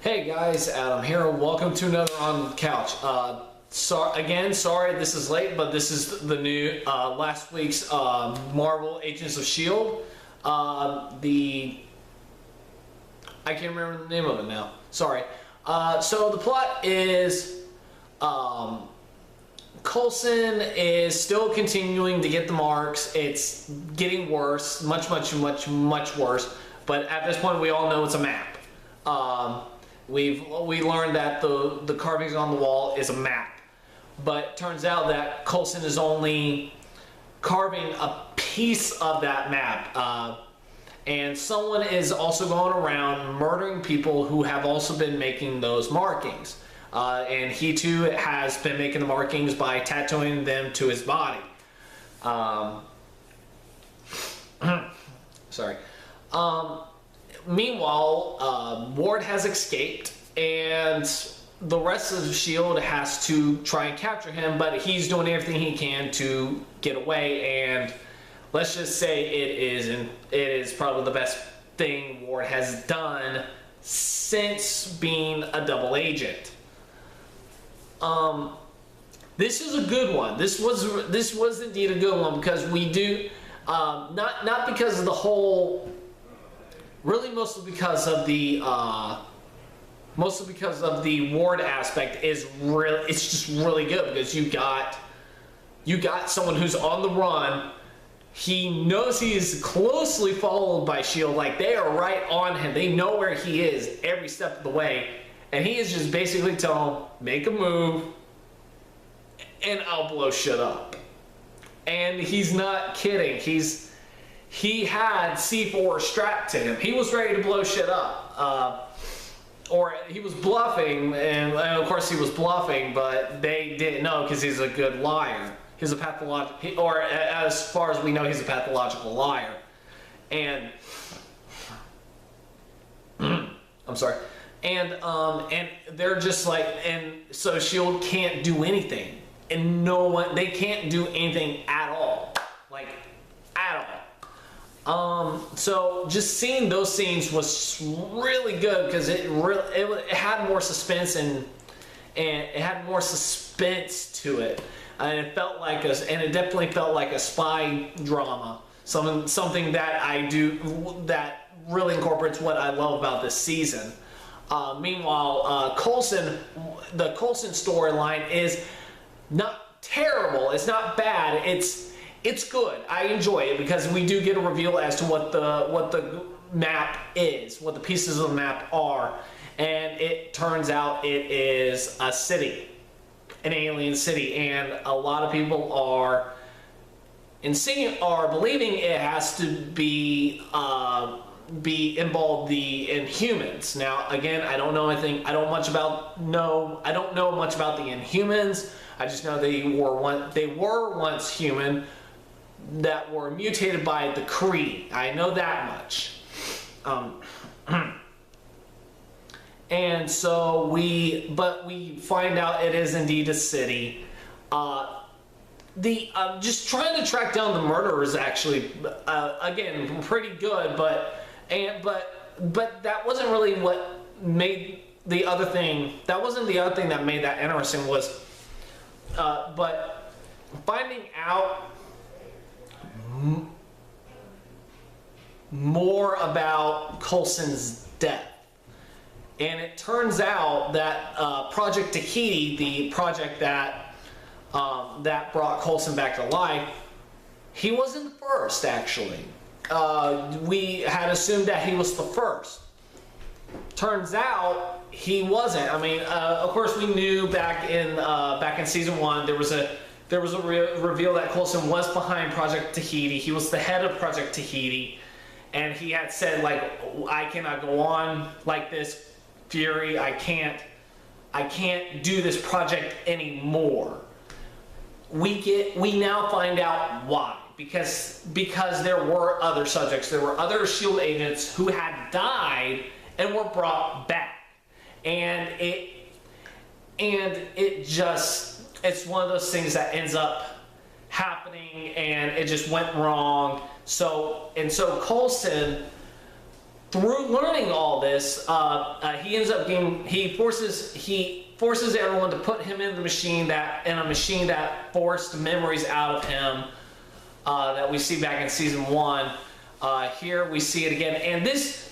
Hey guys, Adam here. Welcome to another On the Couch. Sorry this is late, but this is the new last week's Marvel Agents of S.H.I.E.L.D. I can't remember the name of it now. Sorry. So the plot is Coulson is still continuing to get the marks. It's getting worse, much worse. But at this point, we all know it's a map. We learned that the carvings on the wall is a map, but turns out that Coulson is only carving a piece of that map, and someone is also going around murdering people who have also been making those markings, and he too has been making the markings by tattooing them to his body. Sorry. Meanwhile, Ward has escaped, and the rest of S.H.I.E.L.D. has to try and capture him, but he's doing everything he can to get away, and let's just say it is probably the best thing Ward has done since being a double agent. This is a good one. This was indeed a good one, because we do not because of the whole. Really, mostly because of the Ward aspect it's just really good, because you got someone who's on the run. He knows he is closely followed by S.H.I.E.L.D. Like, they are right on him. They know where he is every step of the way, and he is just basically telling him, make a move and I'll blow shit up. And he's not kidding. He had C4 strapped to him. He was ready to blow shit up. Or he was bluffing, and of course he was bluffing, but they didn't know, because he's a good liar. He's a pathological, or as far as we know, he's a pathological liar. And I'm sorry. And they're just like, and so S.H.I.E.L.D. can't do anything, and they can't do anything at all, like at all. So just seeing those scenes was really good, because it had more suspense, and it had more suspense to it, and it definitely felt like a spy drama, something that that really incorporates what I love about this season. Meanwhile, the Coulson storyline is not terrible. It's not bad. It's good. I enjoy it, because we do get a reveal as to what the map is, what the pieces of the map are, and it turns out it is a city, an alien city, and a lot of people are believing it has to be involved the Inhumans. Now, again, I don't know anything. I don't know much about the Inhumans. I just know they were once human, that were mutated by the Kree. I know that much. And so we find out it is indeed a city. Just trying to track down the murderer is actually again pretty good, but that wasn't really what made the other thing. That wasn't the other thing that made that interesting, but finding out more about Coulson's death. And it turns out that Project Tahiti, the project that brought Coulson back to life, he wasn't the first, actually. We had assumed that he was the first. Turns out he wasn't. I mean, of course, we knew back in season 1 there was a reveal that Coulson was behind Project Tahiti. He was the head of Project Tahiti, and he had said, like, I cannot go on like this, Fury. I can't do this project anymore. We now find out why. Because there were other subjects. There were other S.H.I.E.L.D. agents who had died and were brought back. And it's one of those things that ends up happening, and it just went wrong. So Coulson through learning all this, he ends up getting, he forces everyone to put him in a machine that forced memories out of him, that we see back in season 1. Here we see it again, and this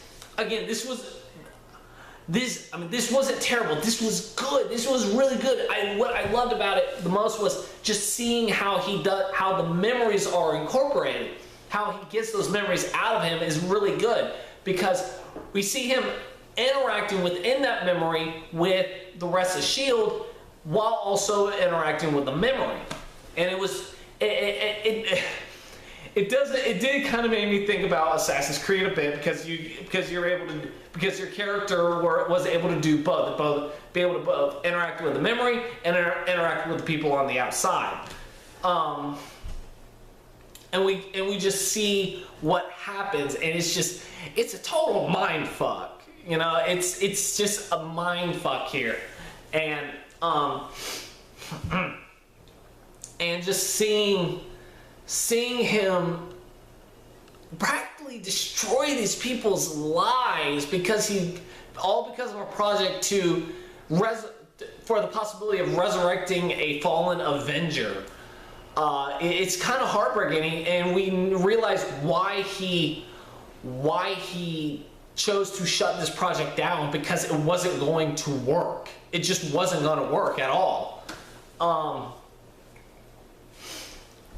wasn't terrible. This was good. This was really good. What I loved about it the most was just seeing how the memories are incorporated. How he gets those memories out of him is really good, because we see him interacting within that memory with the rest of S.H.I.E.L.D. while also interacting with the memory. And it did kind of make me think about Assassin's Creed a bit, because your character was able to do both, be able to both interact with the memory and interact with the people on the outside. And we just see what happens, and it's a total mind fuck. You know, it's just a mind fuck here, and and just seeing him practically destroy these people's lives because of a project for the possibility of resurrecting a fallen Avenger. It's kind of heartbreaking, and we realize why he chose to shut this project down, because it wasn't going to work. It just wasn't going to work at all.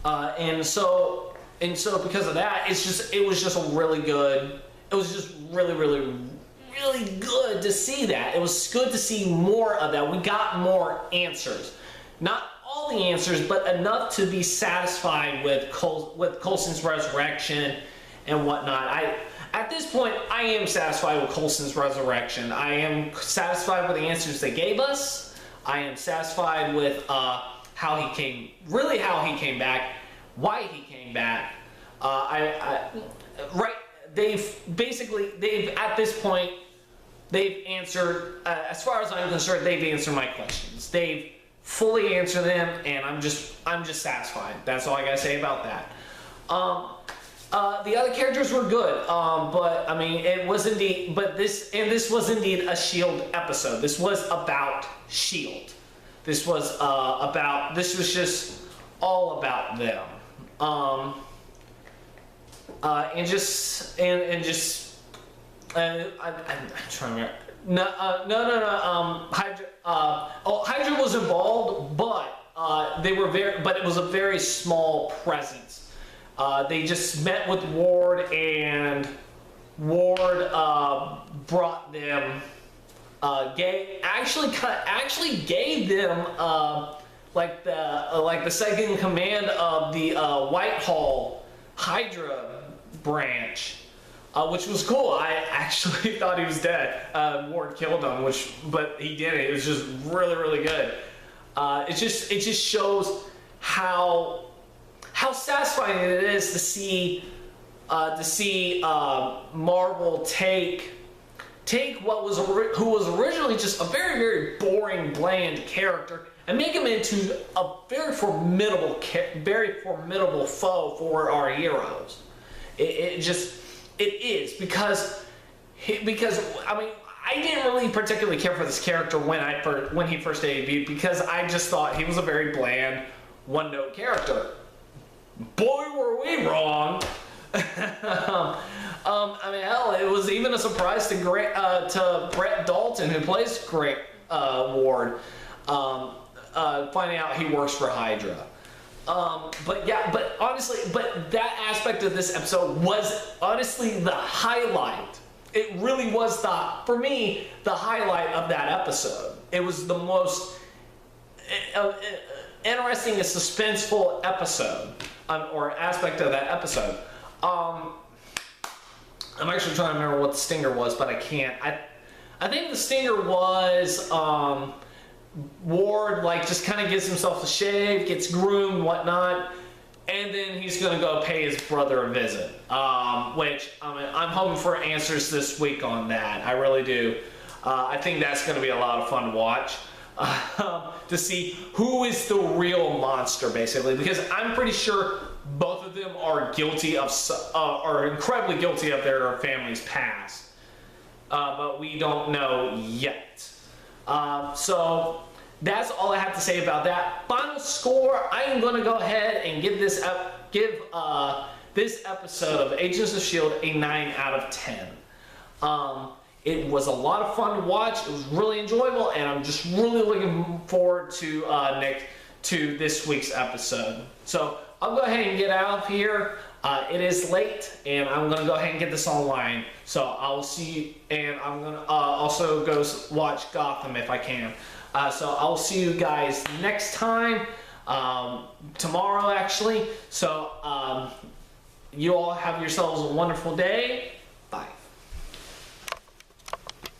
And so because of that, it was just really good to see that. It was good to see more of that. We got more answers. Not all the answers, but enough to be satisfied with Coulson's resurrection and whatnot. At this point, I am satisfied with Coulson's resurrection. I am satisfied with the answers they gave us. I am satisfied with how he came back, why he came back. At this point, they've answered, as far as I'm concerned, they've answered my questions. They've fully answered them, and I'm just satisfied. That's all I gotta say about that. The other characters were good, but I mean, it was indeed. But this was indeed a S.H.I.E.L.D. episode. This was about S.H.I.E.L.D. This was just all about them. I'm trying to remember. Hydra was involved, but it was a very small presence. They just met with Ward, and Ward brought them. Actually gave them like the second in command of the Whitehall Hydra branch, which was cool. I actually thought he was dead. Ward killed him, but he didn't. It was just really good. It just shows how satisfying it is to see Marvel take who was originally just a very boring, bland character and make him into a very formidable foe for our heroes. It is because I mean, I didn't really particularly care for this character when he first debuted, because I just thought he was a very bland, one-note character. Boy, were we wrong. I mean, hell, it was even a surprise to Brett Dalton, who plays Ward, finding out he works for Hydra. But that aspect of this episode was honestly the highlight. It really was for me, the highlight of that episode. It was the most interesting and suspenseful episode, or aspect of that episode. I'm actually trying to remember what the stinger was, but I can't. I think the stinger was Ward just kind of gives himself a shave, gets groomed, whatnot, and then he's gonna go pay his brother a visit. Which I'm hoping for answers this week on that. I really do. I think that's gonna be a lot of fun to watch. To see who is the real monster, basically, because I'm pretty sure both of them are incredibly guilty of their family's past. but we don't know yet. So that's all I have to say about that. Final score, I am going to go ahead and give this episode of Agents of S.H.I.E.L.D. a 9 out of 10. It was a lot of fun to watch. It was really enjoyable, and I'm just really looking forward to this week's episode. So I'll go ahead and get out of here. It is late, and I'm going to go ahead and get this online. So I'll see you, and I'm going to also go watch Gotham if I can. So I'll see you guys next time, tomorrow actually. So you all have yourselves a wonderful day.